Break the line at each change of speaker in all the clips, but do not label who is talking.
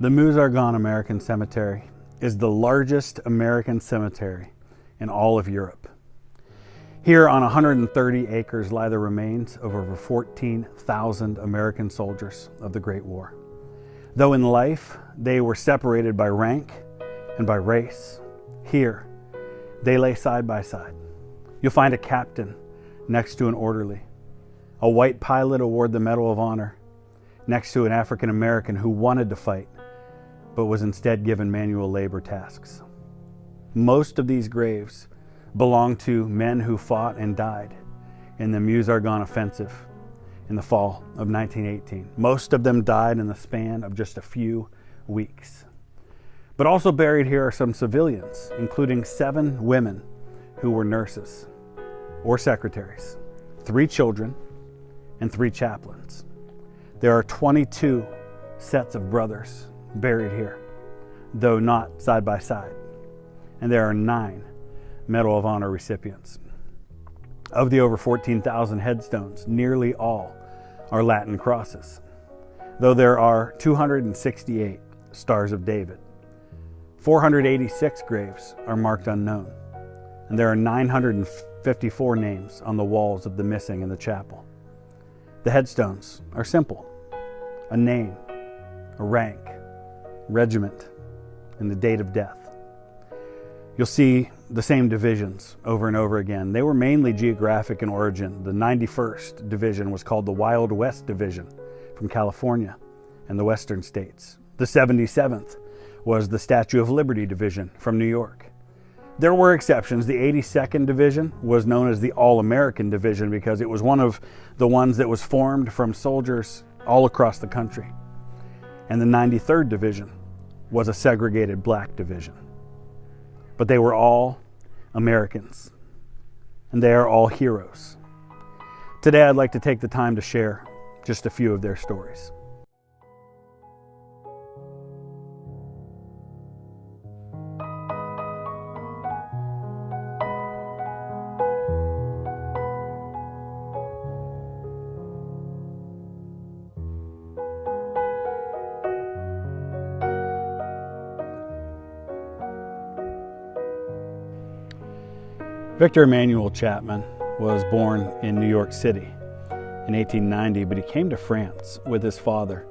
The Meuse Argonne American Cemetery is the largest American cemetery in all of Europe. Here on 130 acres lie the remains of over 14,000 American soldiers of the Great War. Though in life they were separated by rank and by race, here they lay side by side. You'll find a captain next to an orderly, a white pilot award the Medal of Honor next to an African American who wanted to fight but was instead given manual labor tasks. Most of these graves belong to men who fought and died in the Meuse Argonne offensive in the fall of 1918. Most of them died in the span of just a few weeks. But also buried here are some civilians, including 7 women who were nurses or secretaries, 3 children, and 3 chaplains. There are 22 sets of brothers buried here, though not side by side. And there are 9 Medal of Honor recipients. Of the over 14,000 headstones, nearly all are Latin crosses, though there are 268 Stars of David. 486 graves are marked unknown, and there are 954 names on the walls of the missing in the chapel. The headstones are simple: a name, a rank, regiment, and the date of death. You'll see the same divisions over and over again. They were mainly geographic in origin. The 91st Division was called the Wild West Division from California and the Western states. The 77th was the Statue of Liberty Division from New York. There were exceptions. The 82nd Division was known as the All-American Division because it was one of the ones that was formed from soldiers all across the country. And the 93rd Division was a segregated black division. But they were all Americans, and they are all heroes. Today I'd like to take the time to share just a few of their stories. Victor Emmanuel Chapman was born in New York City in 1890, but he came to France with his father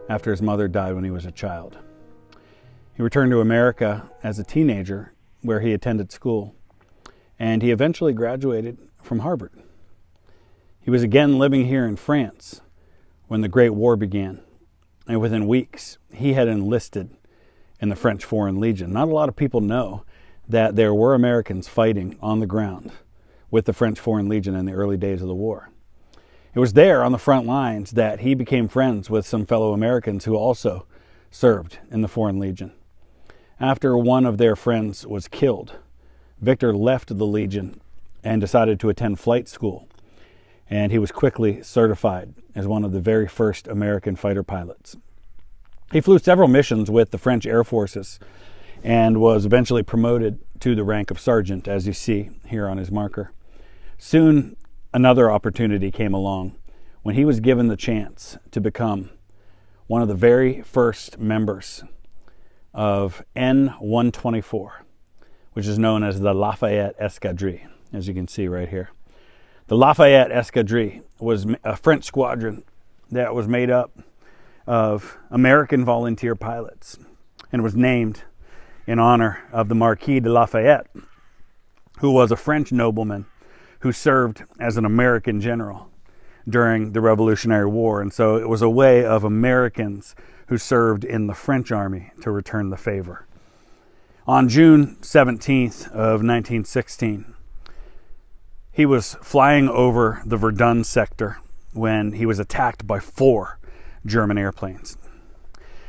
after his mother died when he was a child. He returned to America as a teenager, where he attended school, and he eventually graduated from Harvard. He was again living here in France when the Great War began, and within weeks he had enlisted in the French Foreign Legion. Not a lot of people know that there were Americans fighting on the ground with the French Foreign Legion in the early days of the war. It was there on the front lines that he became friends with some fellow Americans who also served in the Foreign Legion. After one of their friends was killed, Victor left the Legion and decided to attend flight school, and he was quickly certified as one of the very first American fighter pilots. He flew several missions with the French Air Forces and was eventually promoted to the rank of sergeant, as you see here on his marker. Soon, another opportunity came along when he was given the chance to become one of the very first members of N-124, which is known as the Lafayette Escadrille, as you can see right here. The Lafayette Escadrille was a French squadron that was made up of American volunteer pilots and was named in honor of the Marquis de Lafayette, who was a French nobleman who served as an American general during the Revolutionary War. And so it was a way of Americans who served in the French army to return the favor. On June 17th of 1916, he was flying over the Verdun sector when he was attacked by 4 German airplanes.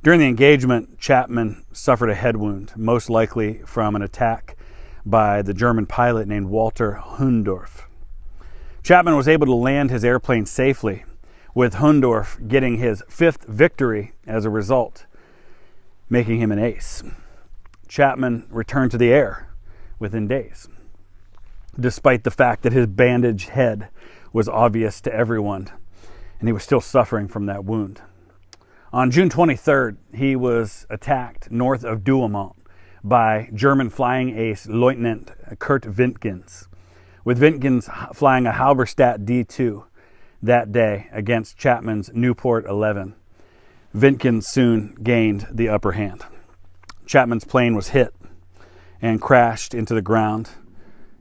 During the engagement, Chapman suffered a head wound, most likely from an attack by the German pilot named Walter Hundorf. Chapman was able to land his airplane safely, with Hundorf getting his 5th victory as a result, making him an ace. Chapman returned to the air within days, despite the fact that his bandaged head was obvious to everyone, and he was still suffering from that wound. On June 23rd, he was attacked north of Douaumont by German flying ace Lieutenant Kurt Wittgens, with Wittgens flying a Halberstadt D2 that day against Chapman's Nieuport 11. Wittgens soon gained the upper hand. Chapman's plane was hit and crashed into the ground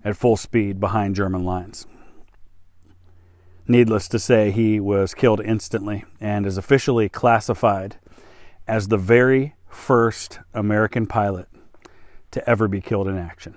at full speed behind German lines. Needless to say, he was killed instantly and is officially classified as the very first American pilot to ever be killed in action.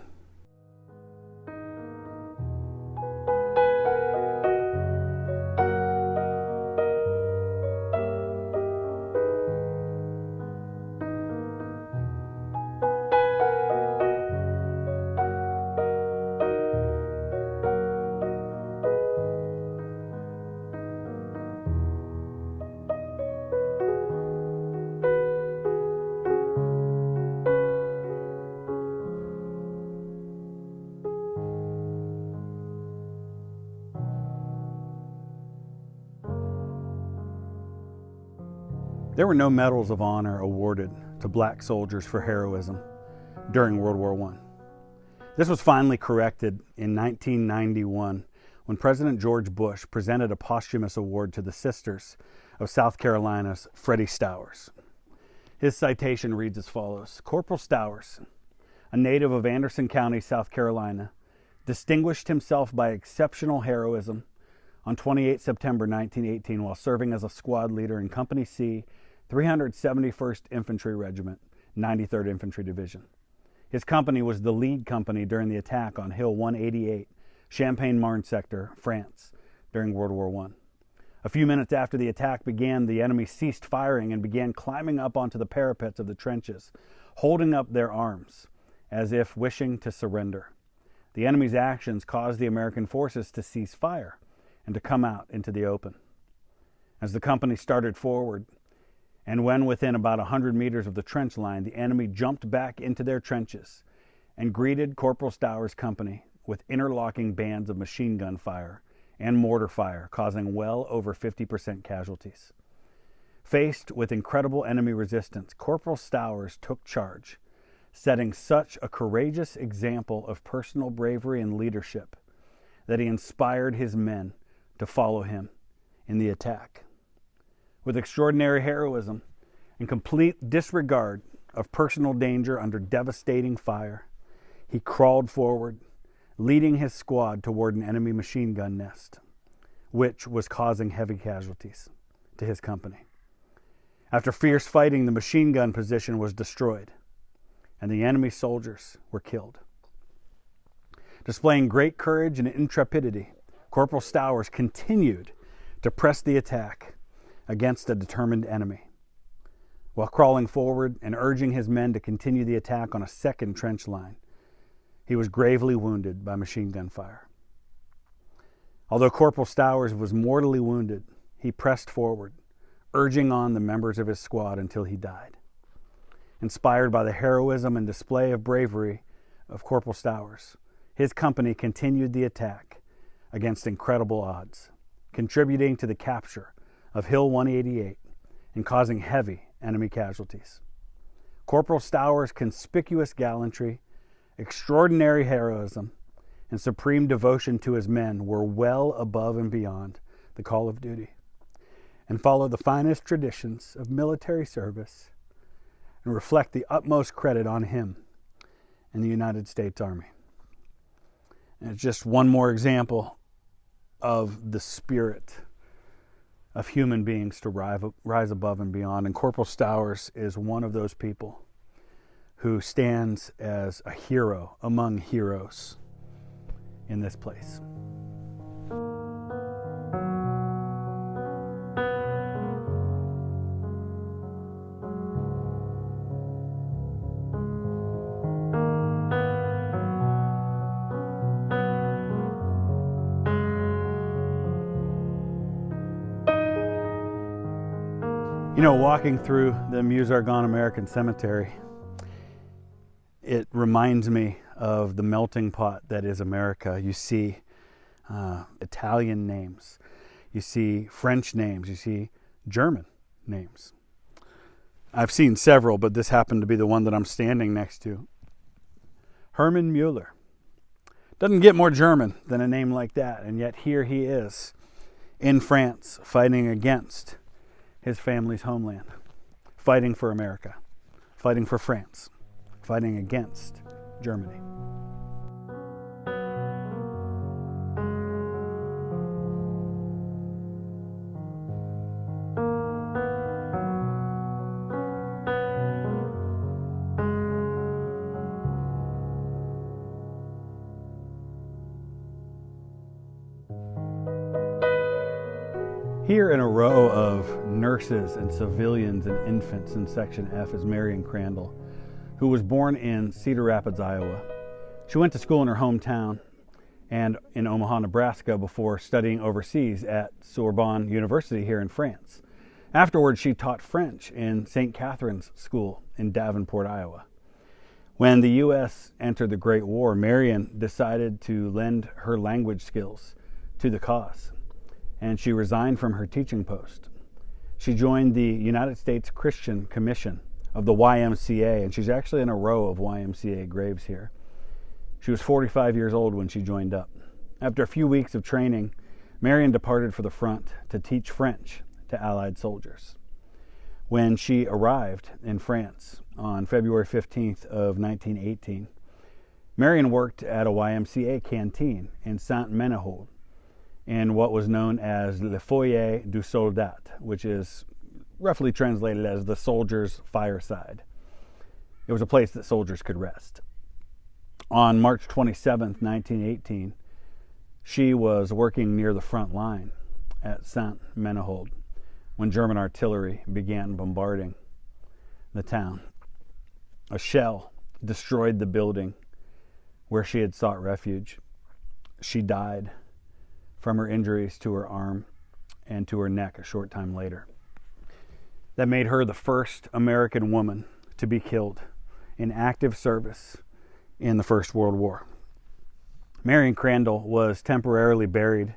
There were no medals of honor awarded to black soldiers for heroism during World War I. This was finally corrected in 1991 when President George Bush presented a posthumous award to the Sisters of South Carolina's Freddy Stowers. His citation reads as follows: Corporal Stowers, a native of Anderson County, South Carolina, distinguished himself by exceptional heroism on 28 September 1918 while serving as a squad leader in Company C, 371st Infantry Regiment, 93rd Infantry Division. His company was the lead company during the attack on Hill 188, Champagne-Marne sector, France, during World War I. A few minutes after the attack began, the enemy ceased firing and began climbing up onto the parapets of the trenches, holding up their arms as if wishing to surrender. The enemy's actions caused the American forces to cease fire and to come out into the open. As the company started forward, and when within about 100 meters of the trench line, the enemy jumped back into their trenches and greeted Corporal Stowers' company with interlocking bands of machine gun fire and mortar fire, causing well over 50% casualties. Faced with incredible enemy resistance, Corporal Stowers took charge, setting such a courageous example of personal bravery and leadership that he inspired his men to follow him in the attack. With extraordinary heroism and complete disregard of personal danger under devastating fire, he crawled forward, leading his squad toward an enemy machine gun nest, which was causing heavy casualties to his company. After fierce fighting, the machine gun position was destroyed, and the enemy soldiers were killed. Displaying great courage and intrepidity, Corporal Stowers continued to press the attack against a determined enemy. While crawling forward and urging his men to continue the attack on a second trench line, he was gravely wounded by machine gun fire. Although Corporal Stowers was mortally wounded, he pressed forward, urging on the members of his squad until he died. Inspired by the heroism and display of bravery of Corporal Stowers, his company continued the attack against incredible odds, contributing to the capture of Hill 188 and causing heavy enemy casualties. Corporal Stowers' conspicuous gallantry, extraordinary heroism, and supreme devotion to his men were well above and beyond the call of duty and follow the finest traditions of military service and reflect the utmost credit on him and the United States Army. And it's just one more example of the spirit of human beings to rise above and beyond. And Corporal Stowers is one of those people who stands as a hero among heroes in this place. You know, walking through the Meuse Argonne American Cemetery, it reminds me of the melting pot that is America. You see Italian names, you see French names, you see German names. I've seen several, but this happened to be the one that I'm standing next to. Hermann Mueller. Doesn't get more German than a name like that, and yet here he is in France fighting against his family's homeland, fighting for America, fighting for France, fighting against Germany. Here in a row of nurses and civilians and infants in Section F is Marion Crandle, who was born in Cedar Rapids, Iowa. She went to school in her hometown and in Omaha, Nebraska before studying overseas at Sorbonne University here in France. Afterwards, she taught French in St. Catherine's School in Davenport, Iowa. When the U.S. entered the Great War, Marion decided to lend her language skills to the cause, and she resigned from her teaching post. She joined the United States Christian Commission of the YMCA, and she's actually in a row of YMCA graves here. She was 45 years old when she joined up. After a few weeks of training, Marion departed for the front to teach French to Allied soldiers. When she arrived in France on February 15th of 1918, Marion worked at a YMCA canteen in Saint-Ménehould, in what was known as Le Foyer du Soldat, which is roughly translated as the soldier's fireside. It was a place that soldiers could rest. On March 27th, 1918, she was working near the front line at Saint-Ménehould when German artillery began bombarding the town. A shell destroyed the building where she had sought refuge. She died from her injuries to her arm and to her neck a short time later. That made her the first American woman to be killed in active service in the First World War. Marion Crandle was temporarily buried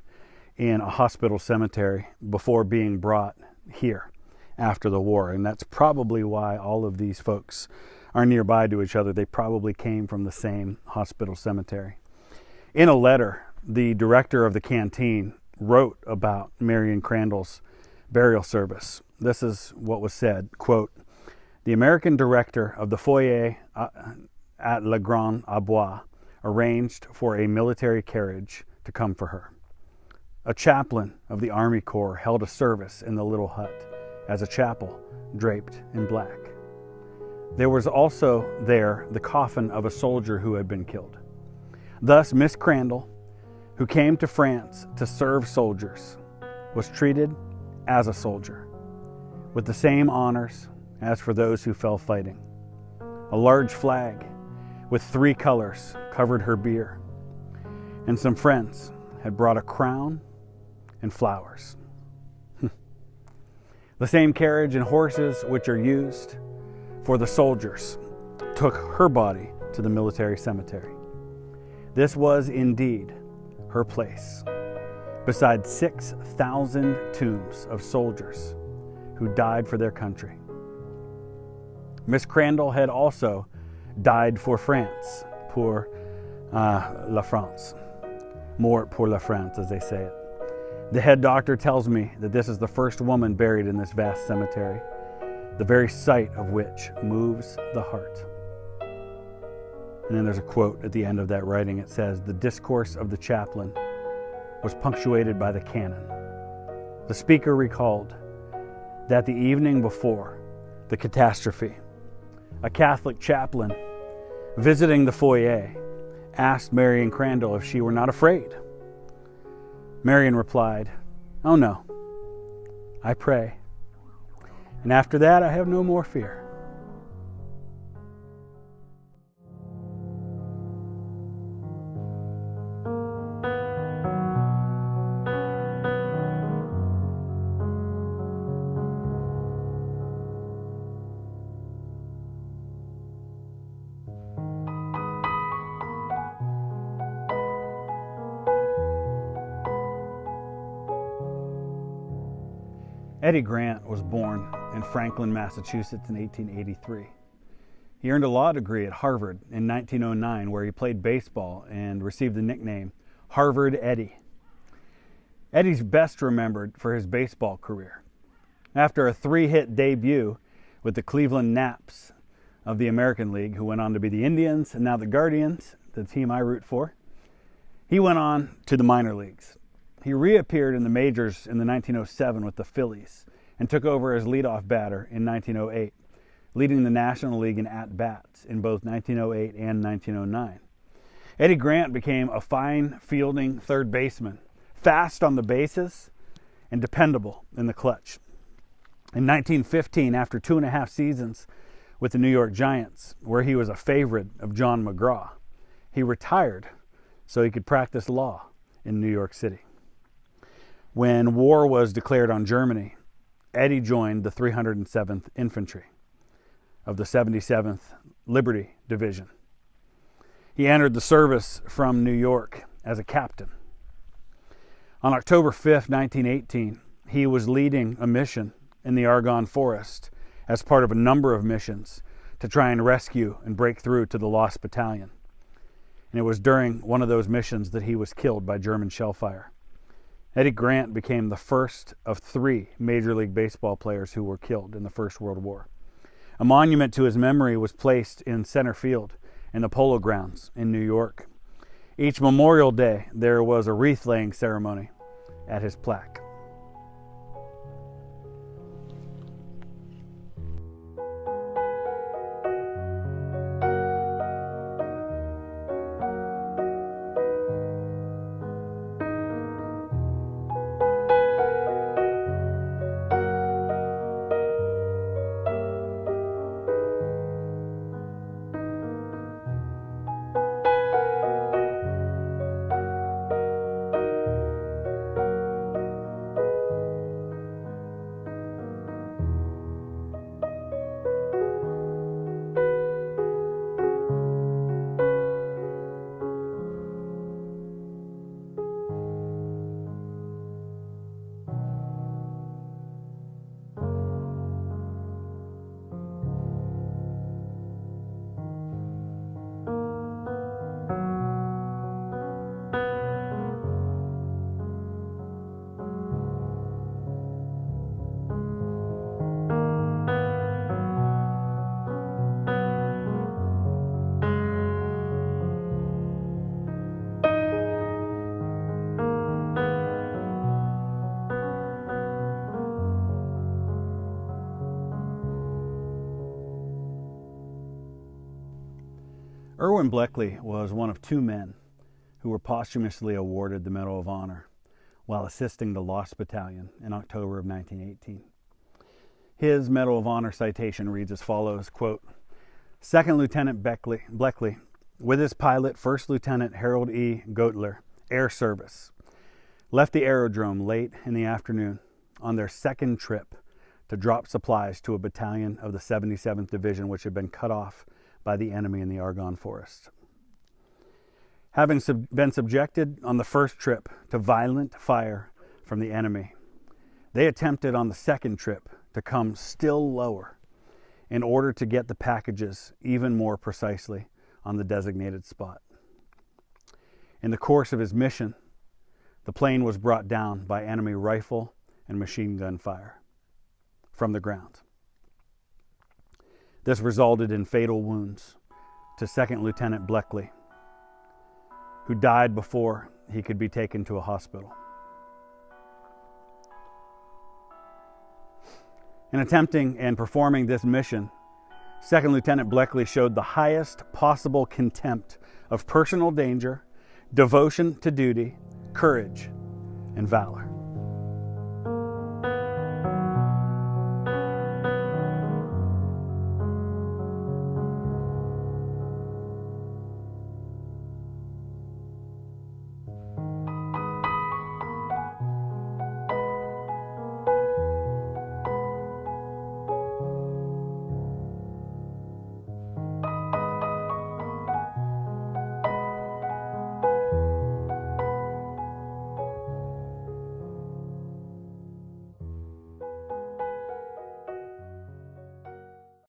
in a hospital cemetery before being brought here after the war, and that's probably why all of these folks are nearby to each other. They probably came from the same hospital cemetery. In a letter, the director of the canteen wrote about Marion Crandle's burial service. This is what was said, quote, "The American director of the foyer at Le Grand Abois arranged for a military carriage to come for her. A chaplain of the Army Corps held a service in the little hut as a chapel draped in black. There was also there the coffin of a soldier who had been killed. Thus, Miss Crandle, who came to France to serve soldiers, was treated as a soldier, with the same honors as for those who fell fighting. A large flag with 3 colors covered her bier, and some friends had brought a crown and flowers. The same carriage and horses which are used for the soldiers took her body to the military cemetery. This was indeed her place, beside 6,000 tombs of soldiers who died for their country. Miss Crandle had also died for France, pour la France, mort pour la France, as they say it. The head doctor tells me that this is the first woman buried in this vast cemetery, the very sight of which moves the heart." And then there's a quote at the end of that writing. It says, "The discourse of the chaplain was punctuated by the cannon. The speaker recalled that the evening before the catastrophe, a Catholic chaplain visiting the foyer asked Marion Crandle if she were not afraid. Marion replied, 'Oh no, I pray. And after that, I have no more fear.'" Eddie Grant was born in Franklin, Massachusetts in 1883. He earned a law degree at Harvard in 1909, where he played baseball and received the nickname Harvard Eddie. Eddie's best remembered for his baseball career. After a 3-hit debut with the Cleveland Naps of the American League, who went on to be the Indians and now the Guardians, the team I root for, he went on to the minor leagues. He reappeared in the majors in the 1907 with the Phillies and took over as leadoff batter in 1908, leading the National League in at-bats in both 1908 and 1909. Eddie Grant became a fine fielding third baseman, fast on the bases and dependable in the clutch. In 1915, after 2.5 seasons with the New York Giants, where he was a favorite of John McGraw, he retired so he could practice law in New York City. When war was declared on Germany, Eddie joined the 307th Infantry of the 77th Liberty Division. He entered the service from New York as a captain. On October 5th, 1918, he was leading a mission in the Argonne forest as part of a number of missions to try and rescue and break through to the Lost Battalion. And it was during one of those missions that he was killed by German shellfire. Eddie Grant became the first of 3 Major League Baseball players who were killed in the First World War. A monument to his memory was placed in center field in the Polo Grounds in New York. Each Memorial Day, there was a wreath-laying ceremony at his plaque. Irwin Bley was one of 2 men who were posthumously awarded the Medal of Honor while assisting the Lost Battalion in October of 1918. His Medal of Honor citation reads as follows, quote, "Second Lieutenant Bley, with his pilot, First Lieutenant Harold E. Goetler, Air Service, left the aerodrome late in the afternoon on their second trip to drop supplies to a battalion of the 77th Division, which had been cut off by the enemy in the Argonne forest. Having been subjected on the first trip to violent fire from the enemy, they attempted on the second trip to come still lower in order to get the packages even more precisely on the designated spot. In the course of his mission, the plane was brought down by enemy rifle and machine gun fire from the ground. This resulted in fatal wounds to Second Lieutenant Bley, who died before he could be taken to a hospital. In attempting and performing this mission, Second Lieutenant Bley showed the highest possible contempt of personal danger, devotion to duty, courage, and valor.